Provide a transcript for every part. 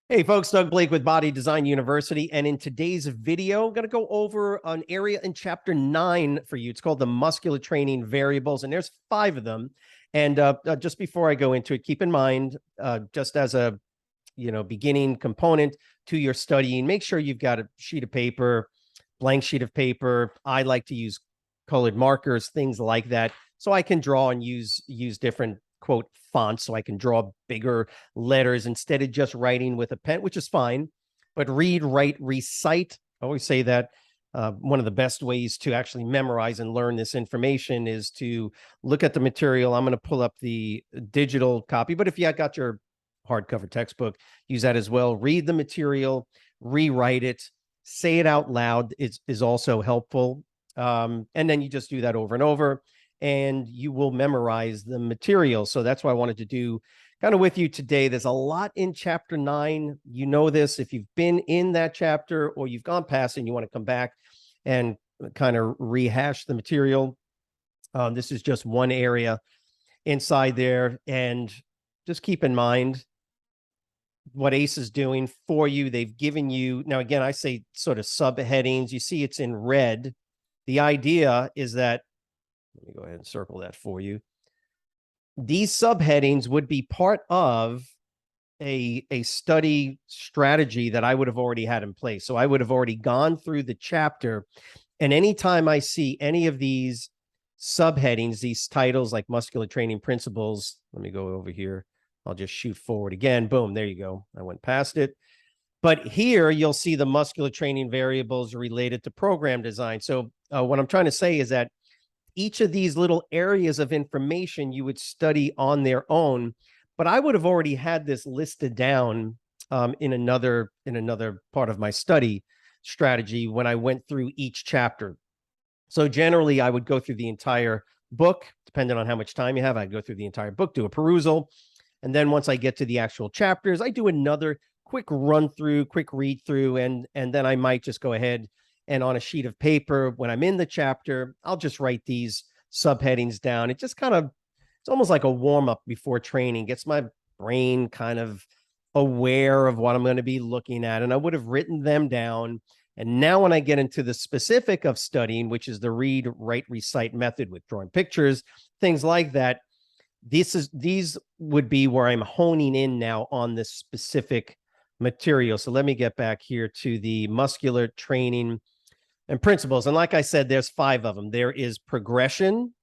Hey folks, Doug Blake with Body Design University, and in today's video, I'm going to go over an area in chapter 9 for you. It's called the Muscular Training Variables, and there's 5 of them. And just before I go into it, keep in mind, just as a beginning component to your studying, make sure you've got a sheet of paper, blank sheet of paper. I like to use colored markers, things like that, so I can draw and use different quote fonts, so I can draw bigger letters instead of just writing with a pen, which is fine. But read, write, recite. I always say that one of the best ways to actually memorize and learn this information is to look at the material. I'm going to pull up the digital copy, but if you got your hardcover textbook, use that as well. Read the material, rewrite it, say it out loud is also helpful. And then you just do that over and over, and you will memorize the material. So that's what I wanted to do kind of with you today. There's a lot in chapter 9. You know this if you've been in that chapter or you've gone past and you want to come back and kind of rehash the material. This is just one area inside there. And just keep in mind what ACE is doing for you. They've given you, now again, I say sort of subheadings. You see it's in red. The idea is that, let me go ahead and circle that for you. These subheadings would be part of a study strategy that I would have already had in place. So I would have already gone through the chapter, and anytime I see any of these subheadings, these titles like Muscular Training Principles, let me go over here. I'll just shoot forward again. Boom, there you go. I went past it. But here you'll see the muscular training variables related to program design. So what I'm trying to say is that each of these little areas of information you would study on their own, but I would have already had this listed down in another part of my study strategy when I went through each chapter. So generally, I would go through the entire book, depending on how much time you have. I'd go through the entire book, do a perusal, and then once I get to the actual chapters, I do another quick run through, quick read through, and then I might just go ahead and on a sheet of paper, when I'm in the chapter, I'll just write these subheadings down. It just kind of, it's almost like a warm up before training, gets my brain kind of aware of what I'm going to be looking at. And I would have written them down. And now when I get into the specific of studying, which is the read, write, recite method with drawing pictures, things like that, these would be where I'm honing in now on this specific material. So let me get back here to the muscular training and principles. And like I said, there's 5 of them. There is progression.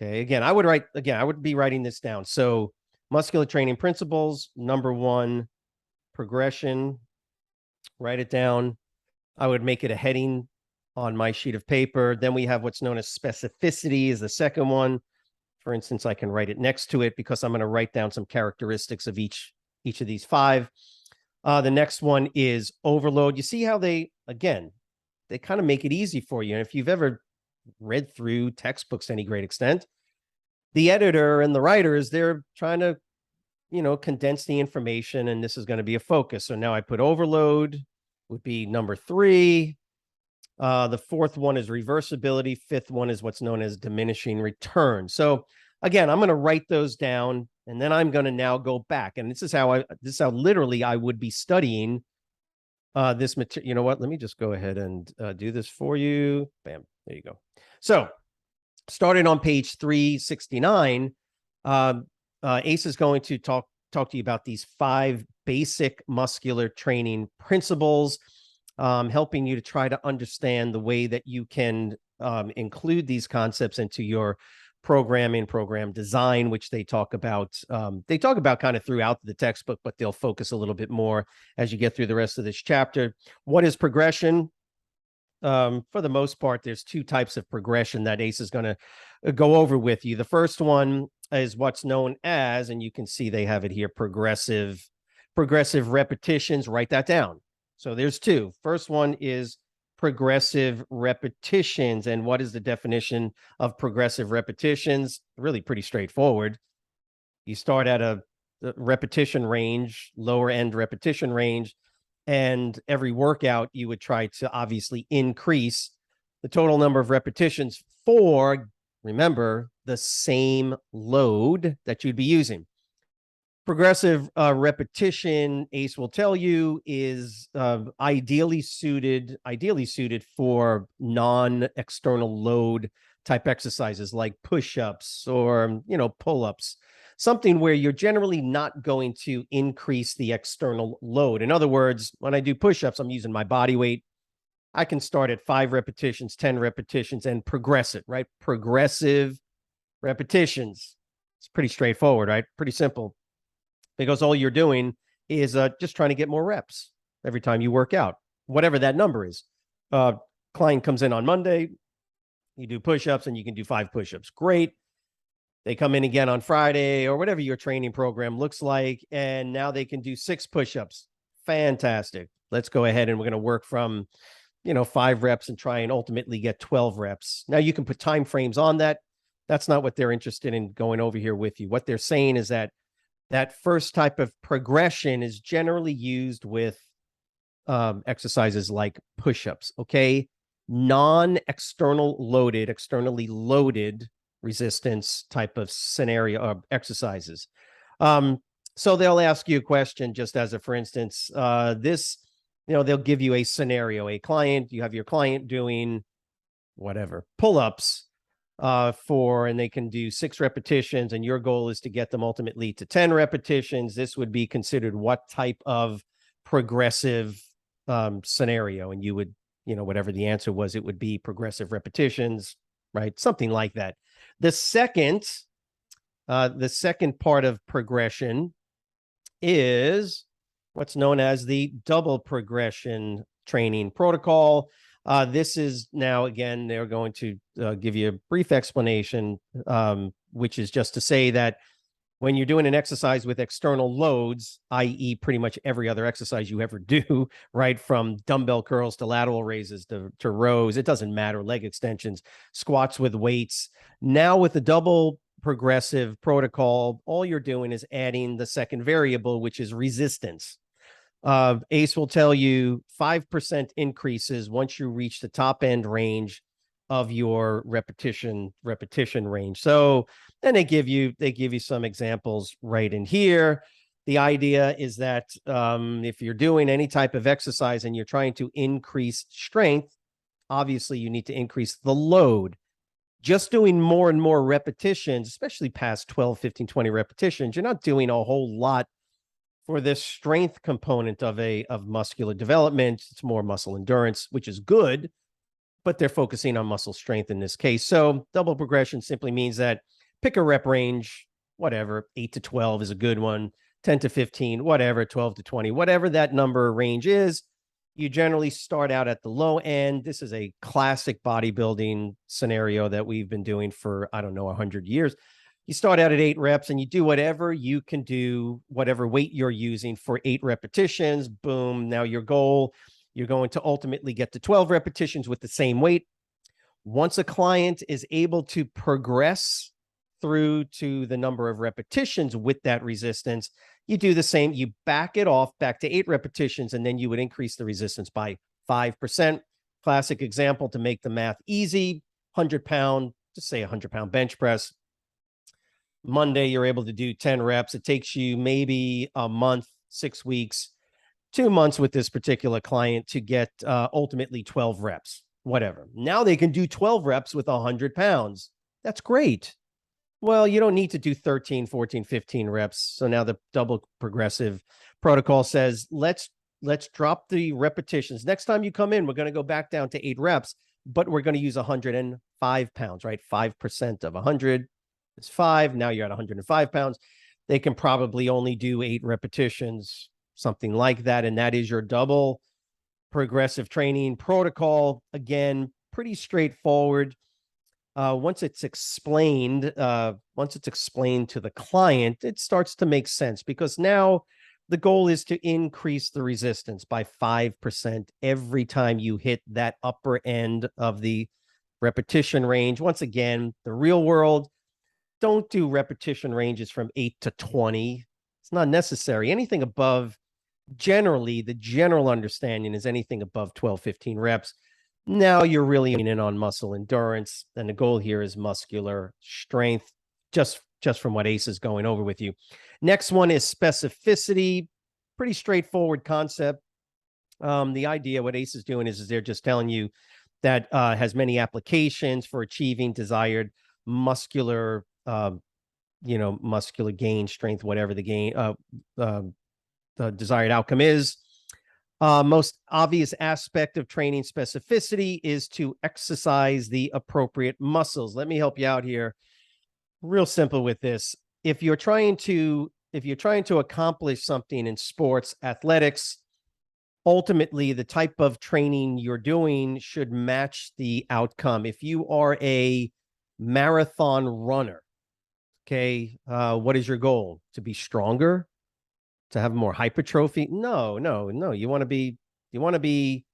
Okay, again, I would be writing this down. So muscular training principles, number 1, progression, write it down. I would make it a heading on my sheet of paper. Then we have what's known as specificity is the second one. For instance, I can write it next to it because I'm going to write down some characteristics of each of these 5. The next one is overload. You see how they kind of make it easy for you. And if you've ever read through textbooks to any great extent, the editor and the writers, they're trying to, condense the information, and this is going to be a focus. So now I put overload would be number 3. The 4th one is reversibility. 5th one is what's known as diminishing returns. So again, I'm going to write those down, and then I'm going to now go back. And this is how literally I would be studying this material. You know what? Let me just go ahead and do this for you. Bam. There you go. So starting on page 369, ACE is going to talk to you about these 5 basic muscular training principles, helping you to try to understand the way that you can include these concepts into your program design, which they talk about kind of throughout the textbook, but they'll focus a little bit more as you get through the rest of this chapter. What is progression? For the most part, there's 2 types of progression that ACE is going to go over with you. The first one is what's known as, and you can see they have it here, progressive repetitions. Write that down. So there's 2. First one is progressive repetitions. And what is the definition of progressive repetitions? Really pretty straightforward. You start at a repetition range, lower end repetition range, and every workout you would try to obviously increase the total number of repetitions for, remember, the same load that you'd be using. Progressive repetition, ACE will tell you, is ideally suited for non-external load type exercises like push-ups or pull-ups, something where you're generally not going to increase the external load. In other words, when I do push-ups, I'm using my body weight. I can start at 5 repetitions, 10 repetitions, and progress it, right? Progressive repetitions. It's pretty straightforward, right? Pretty simple. Because all you're doing is just trying to get more reps every time you work out, whatever that number is. Client comes in on Monday, you do push-ups, and you can do 5 push-ups. Great. They come in again on Friday or whatever your training program looks like, and now they can do 6 push-ups. Fantastic. Let's go ahead and we're going to work from 5 reps and try and ultimately get 12 reps. Now you can put time frames on that. That's not what they're interested in going over here with you. What they're saying is that first type of progression is generally used with exercises like push-ups, okay? Non-externally loaded resistance type of scenario exercises. So they'll ask you a question, just as a for instance, they'll give you a scenario, you have your client doing whatever, pull-ups, and they can do 6 repetitions, and your goal is to get them ultimately to 10 repetitions. This would be considered what type of progressive scenario? And you would, whatever the answer was, it would be progressive repetitions, right? Something like that. The second part of progression is what's known as the double progression training protocol. This is now, again, they're going to give you a brief explanation, which is just to say that when you're doing an exercise with external loads, i.e. pretty much every other exercise you ever do, right, from dumbbell curls to lateral raises to rows, it doesn't matter, leg extensions, squats with weights. Now with the double progressive protocol, all you're doing is adding the second variable, which is resistance. ACE will tell you 5% increases once you reach the top end range of your repetition range. So then they give you some examples right in here. The idea is that if you're doing any type of exercise and you're trying to increase strength, obviously you need to increase the load. Just doing more and more repetitions, especially past 12, 15, 20 repetitions, you're not doing a whole lot for this strength component of muscular development. It's more muscle endurance, which is good, but they're focusing on muscle strength in this case. So double progression simply means that pick a rep range, whatever, 8 to 12 is a good one, 10 to 15, whatever, 12 to 20, whatever that number range is. You generally start out at the low end. This is a classic bodybuilding scenario that we've been doing for, 100 years. You start out at 8 reps and you do whatever you can do, whatever weight you're using for 8 repetitions. Boom. Now your goal, you're going to ultimately get to 12 repetitions with the same weight. Once a client is able to progress through to the number of repetitions with that resistance, you do the same. You back it off back to 8 repetitions, and then you would increase the resistance by 5%. Classic example to make the math easy, 100-pound, just say 100-pound bench press. Monday, you're able to do 10 reps. It takes you maybe a month, 6 weeks, 2 months with this particular client to get ultimately 12 reps, whatever. Now they can do 12 reps with 100 pounds. That's great. Well, you don't need to do 13, 14, 15 reps. So now the double progressive protocol says, let's drop the repetitions. Next time you come in, we're going to go back down to 8 reps, but we're going to use 105 pounds, right? 5% of 100 is 5. Now you're at 105 pounds. They can probably only do 8 repetitions, something like that. And that is your double progressive training protocol. Again, pretty straightforward. Once it's explained to the client, it starts to make sense, because now the goal is to increase the resistance by 5% every time you hit that upper end of the repetition range. Once again, the real world, don't do repetition ranges from 8 to 20. It's not necessary. Anything above, generally, the general understanding is anything above 12, 15 reps. Now you're really in on muscle endurance, and the goal here is muscular strength, just just from what Ace is going over with you. Next one is specificity. Pretty straightforward concept. The idea, what Ace is doing is they're just telling you that has many applications for achieving desired muscular, muscular gain, strength, whatever the gain, the desired outcome is. Most obvious aspect of training specificity is to exercise the appropriate muscles. Let me help you out here. Real simple with this. If you're trying to accomplish something in sports, athletics, ultimately the type of training you're doing should match the outcome. If you are a marathon runner, okay, what is your goal? To be stronger? To have more hypertrophy? No. You want to be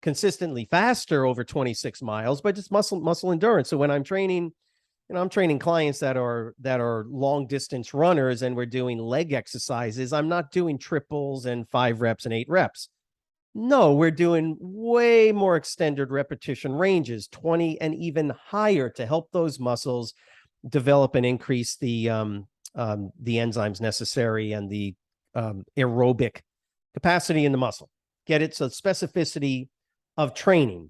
consistently faster over 26 miles, but just muscle endurance. So when I'm training, I'm training clients that are long distance runners, and we're doing leg exercises. I'm not doing triples and 5 reps and 8 reps. No, we're doing way more extended repetition ranges, 20 and even higher, to help those muscles develop and increase the enzymes necessary and the aerobic capacity in the muscle. Get it? So specificity of training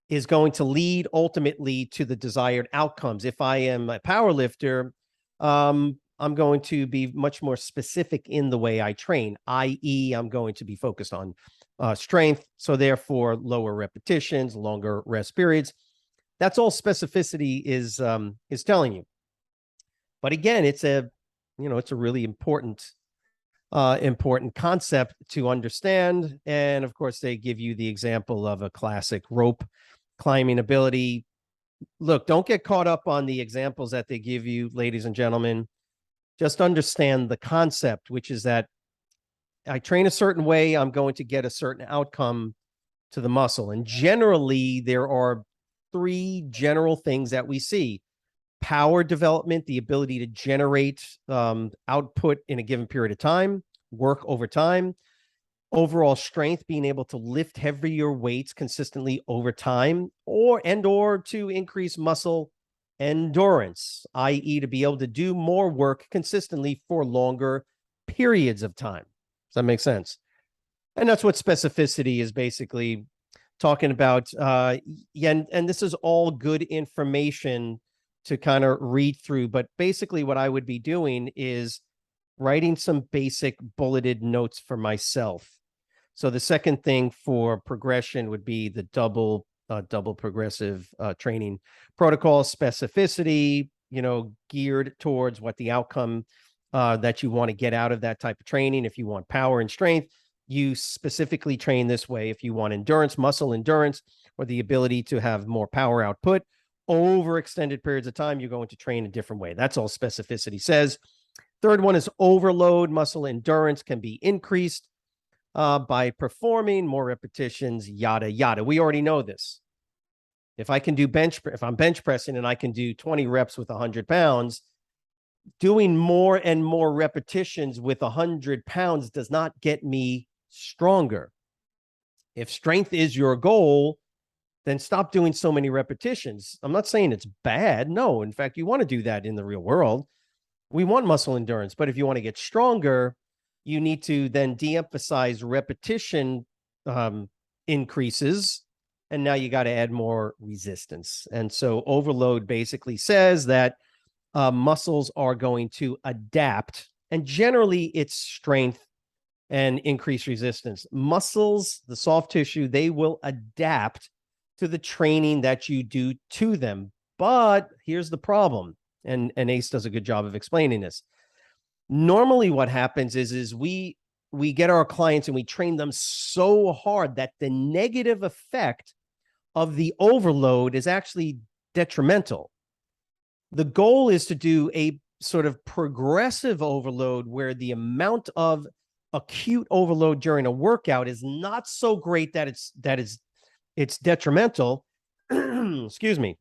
is going to lead ultimately to the desired outcomes. If I am a power lifter, I'm going to be much more specific in the way I train, i.e., I'm going to be focused on strength. So therefore, lower repetitions, longer rest periods. That's all specificity is telling you. But again, it's a really important concept to understand. And of course, they give you the example of a classic rope climbing ability. Look, don't get caught up on the examples that they give you, ladies and gentlemen. Just understand the concept, which is that I train a certain way, I'm going to get a certain outcome to the muscle. And generally, there are 3 general things that we see: power development, the ability to generate output in a given period of time, work over time; overall strength, being able to lift heavier weights consistently over time, or to increase muscle endurance, i.e., to be able to do more work consistently for longer periods of time. Does that make sense? And that's what specificity is basically talking about. And this is all good information to kind of read through. But basically what I would be doing is writing some basic bulleted notes for myself. So the second thing for progression would be the double progressive training protocol. Specificity, geared towards what the outcome that you want to get out of that type of training. If you want power and strength, you specifically train this way. If you want endurance, muscle endurance, or the ability to have more power output over extended periods of time, you're going to train a different way. That's all specificity says. Third one is overload. Muscle endurance can be increased by performing more repetitions, yada, yada. We already know this. If I'm bench pressing and I can do 20 reps with 100 pounds, doing more and more repetitions with 100 pounds does not get me stronger. If strength is your goal, then stop doing so many repetitions. I'm not saying it's bad. No, in fact, you want to do that in the real world. We want muscle endurance, but if you want to get stronger, you need to then de-emphasize repetition increases, and now you got to add more resistance. And so overload basically says that muscles are going to adapt, and generally it's strength and increased resistance. Muscles, the soft tissue, they will adapt to the training that you do to them. But here's the problem, and Ace does a good job of explaining this. Normally what happens is we get our clients and we train them so hard that the negative effect of the overload is actually detrimental. The goal is to do a sort of progressive overload where the amount of acute overload during a workout is not so great that it's detrimental, excuse me,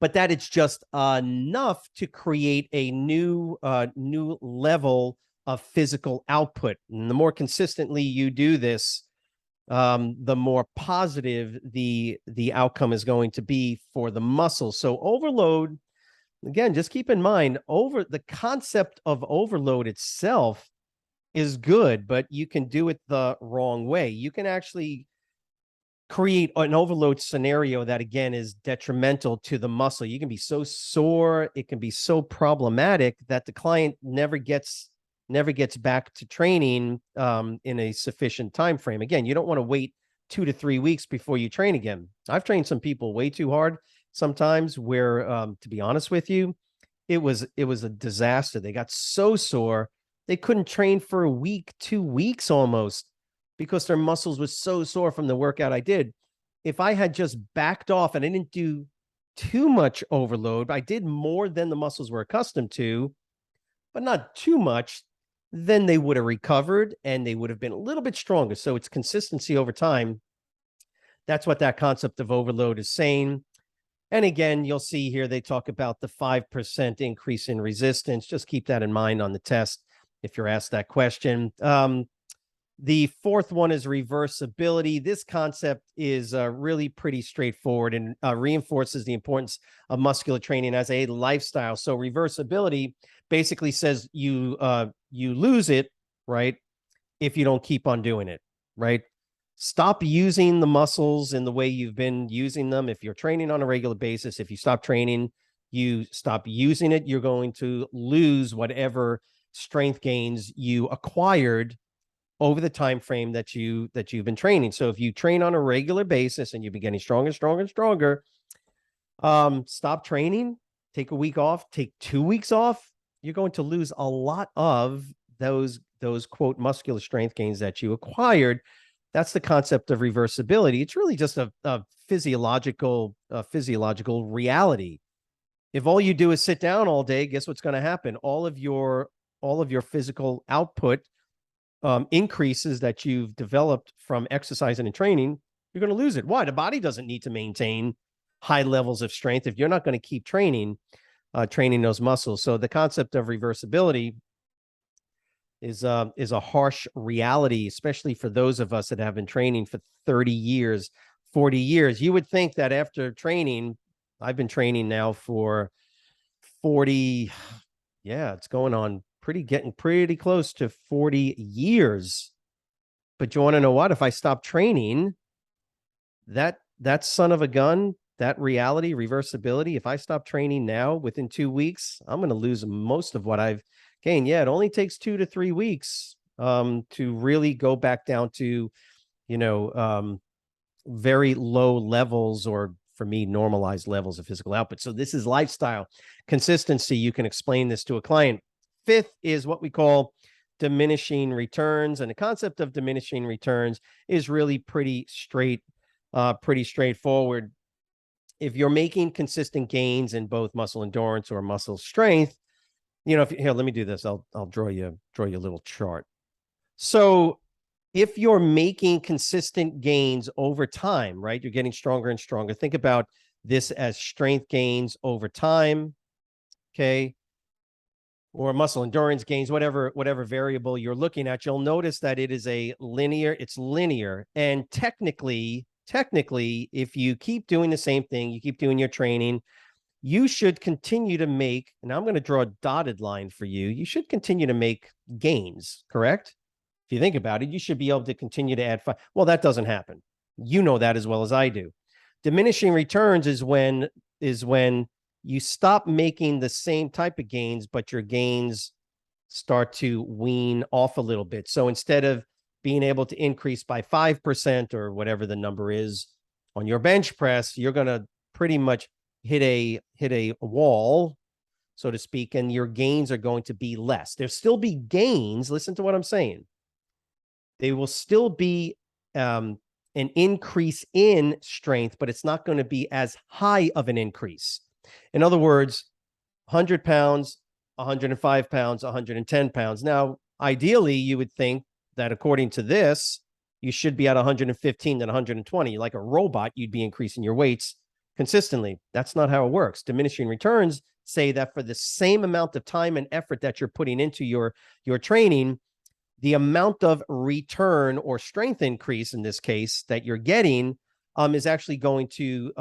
but that it's just enough to create a new level of physical output. And the more consistently you do this, the more positive the outcome is going to be for the muscle. So overload, again, just keep in mind the concept of overload itself is good, but you can do it the wrong way. You can actually create an overload scenario that, again, is detrimental to the muscle. You can be so sore, it can be so problematic that the client never gets back to training in a sufficient time frame. Again, you don't want to wait 2 to 3 weeks before you train again. I've trained some people way too hard sometimes, where to be honest with you, it was a disaster. They got so sore they couldn't train for a week, 2 weeks almost, because their muscles were so sore from the workout I did. If I had just backed off and I didn't do too much overload, I did more than the muscles were accustomed to, but not too much, then they would have recovered and they would have been a little bit stronger. So it's consistency over time. That's what that concept of overload is saying. And again, you'll see here they talk about the 5% increase in resistance. Just keep that in mind on the test if you're asked that question. The fourth one is reversibility. This concept is really pretty straightforward and reinforces the importance of muscular training as a lifestyle. So reversibility basically says you lose it, right, if you don't keep on doing it, right? Stop using the muscles in the way you've been using them. If you're training on a regular basis, if you stop training, you stop using it, you're going to lose whatever strength gains you acquired over the time frame that you've been training. So if you train on a regular basis and you've been getting stronger, stronger, and stronger, stop training, take a week off, take 2 weeks off, you're going to lose a lot of those quote muscular strength gains that you acquired. That's the concept of reversibility. It's really just a physiological reality. If all you do is sit down all day, guess what's going to happen? All of your physical output increases that you've developed from exercising and training, you're going to lose it. Why? The body doesn't need to maintain high levels of strength if you're not going to keep training those muscles. So the concept of reversibility is a harsh reality, especially for those of us that have been training for 30 years, 40 years. You would think that after training, I've been training now for 40, yeah, it's going on getting pretty close to 40 years. But you want to know what? If I stop training, that son of a gun, that reality, reversibility, if I stop training now within 2 weeks, I'm going to lose most of what I've gained. Yeah, it only takes 2 to 3 weeks to really go back down to, very low levels, or for me, normalized levels of physical output. So this is lifestyle consistency. You can explain this to a client. Fifth is what we call diminishing returns. And the concept of diminishing returns is really pretty straightforward. If you're making consistent gains in both muscle endurance or muscle strength, here, let me do this. I'll draw you a little chart. So if you're making consistent gains over time, right, you're getting stronger and stronger. Think about this as strength gains over time, okay? Or muscle endurance gains, whatever variable you're looking at, you'll notice that it is it's linear. And technically, if you keep doing the same thing, you keep doing your training, you should continue to make, and I'm going to draw a dotted line for you, you should continue to make gains, correct? If you think about it, you should be able to continue to add five. Well, that doesn't happen. You know that as well as I do. Diminishing returns is when you stop making the same type of gains, but your gains start to wean off a little bit. So instead of being able to increase by 5% or whatever the number is on your bench press, you're going to pretty much hit a wall, so to speak, and your gains are going to be less. There'll still be gains. Listen to what I'm saying. They will still be an increase in strength, but it's not going to be as high of an increase. In other words, 100 pounds, 105 pounds, 110 pounds. Now, ideally, you would think that according to this, you should be at 115 and 120. Like a robot, you'd be increasing your weights consistently. That's not how it works. Diminishing returns say that for the same amount of time and effort that you're putting into your training, the amount of return or strength increase in this case that you're getting is actually going to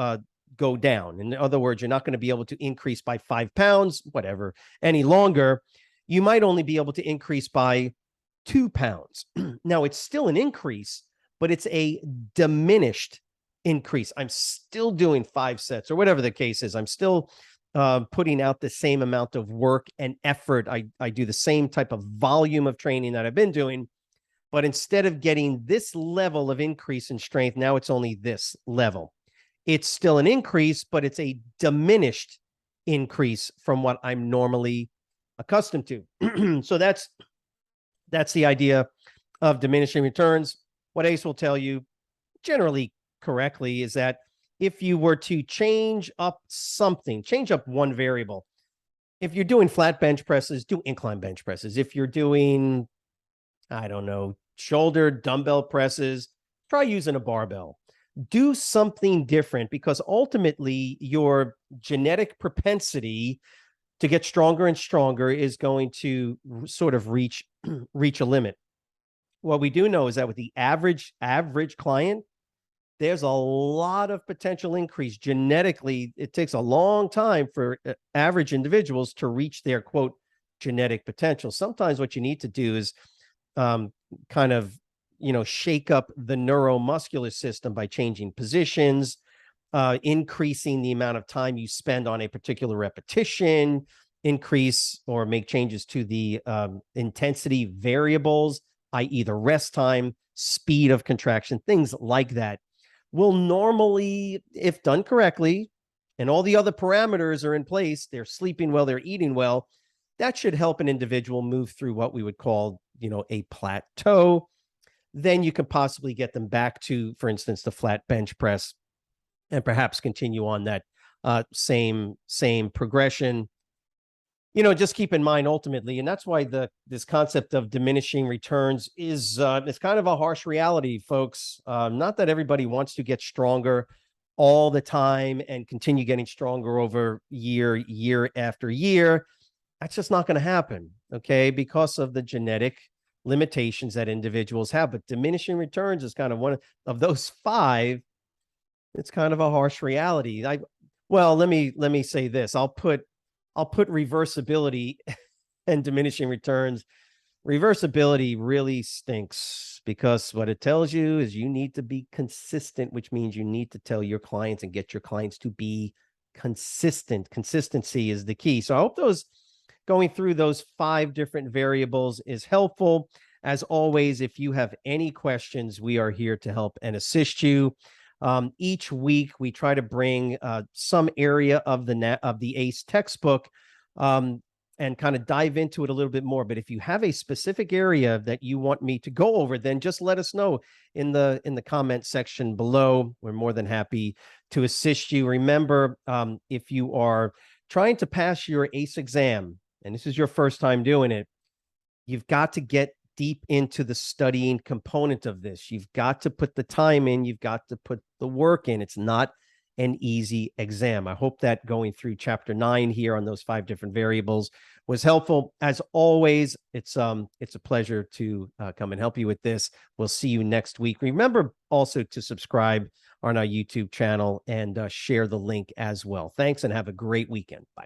go down. In other words, you're not going to be able to increase by 5 pounds, whatever, any longer. You might only be able to increase by 2 pounds. Now, it's still an increase, but it's a diminished increase. I'm still doing 5 sets or whatever the case is. I'm still putting out the same amount of work and effort. I do the same type of volume of training that I've been doing, but instead of getting this level of increase in strength, now it's only this level. It's still an increase, but it's a diminished increase from what I'm normally accustomed to. So that's the idea of diminishing returns. What ACE will tell you generally correctly is that if you were to change up something, change up one variable. If you're doing flat bench presses, do incline bench presses. If you're doing, I don't know, shoulder dumbbell presses, try using a barbell. Do something different, because ultimately your genetic propensity to get stronger and stronger is going to sort of reach a limit. What we do know is that with the average client, there's a lot of potential increase. Genetically, it takes a long time for average individuals to reach their, quote, genetic potential. Sometimes what you need to do is kind of, shake up the neuromuscular system by changing positions, increasing the amount of time you spend on a particular repetition, increase or make changes to the intensity variables, i.e. the rest time, speed of contraction, things like that will normally, if done correctly, and all the other parameters are in place, they're sleeping well, they're eating well, that should help an individual move through what we would call, a plateau. Then you can possibly get them back to, for instance, the flat bench press, and perhaps continue on that same progression. Just keep in mind ultimately, and that's why this concept of diminishing returns is it's kind of a harsh reality, folks. Not that everybody wants to get stronger all the time and continue getting stronger over year after year. That's just not going to happen, okay, because of the genetic limitations that individuals have. But diminishing returns is kind of one of those 5. It's kind of a harsh reality. Well, let me say this. I'll put reversibility and diminishing returns. Reversibility really stinks, because what it tells you is you need to be consistent, which means you need to tell your clients and get your clients to be consistent. Consistency is the key. So I hope going through those 5 different variables is helpful. As always, if you have any questions, we are here to help and assist you. Each week, we try to bring some area of the ACE textbook and kind of dive into it a little bit more. But if you have a specific area that you want me to go over, then just let us know in the comment section below. We're more than happy to assist you. Remember, if you are trying to pass your ACE exam, and this is your first time doing it, you've got to get deep into the studying component of this. You've got to put the time in. You've got to put the work in. It's not an easy exam. I hope that going through chapter 9 here on those 5 different variables was helpful. As always, it's a pleasure to come and help you with this. We'll see you next week. Remember also to subscribe on our YouTube channel and share the link as well. Thanks, and have a great weekend. Bye.